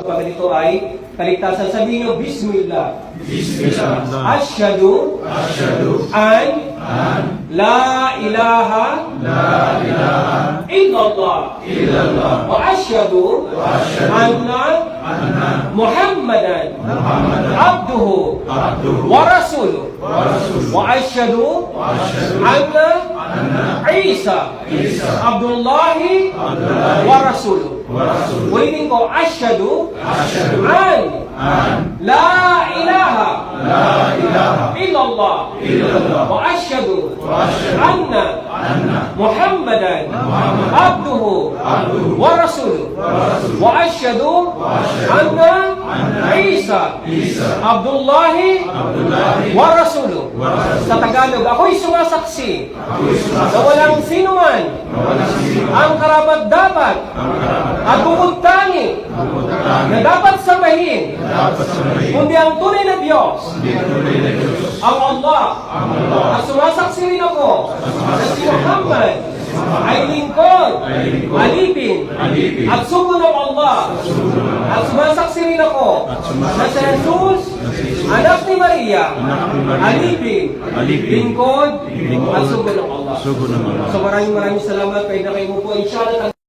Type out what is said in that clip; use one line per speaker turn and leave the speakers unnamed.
Kapag ito ay kaligtasan, sabihin nyo, Bismillah.
Bismillah.
Asyhadu an la ilaha illallah wa asyhadu anna Muhammadan abduhu wa rasuluh wa asyhadu anna Isa Abdullahi wa rasuluh. Ulitin ko, asyhadu an la ilaha illallah wa asyhadu anna Muhammadan abduhu wa rasuluh wa asyhadu anna Isa Abdullahi wa rasuluh. Sa Tagalog, ako'y sumasaksi na walang sinuman ang karapat-dapat at bukod-tangi na dapat sambahin kundi ang tunay na Diyos, ang Allah. At sumasaksi rin ako na si Muhammad ay lingkod, alipin, at sugo ng Allah. At sumasaksi rin ako na si Jesus, anak ni Maria, alipin, lingkod, at sugo ng Allah. So maraming salamat. Kayo na kayo mo po. Inshallah.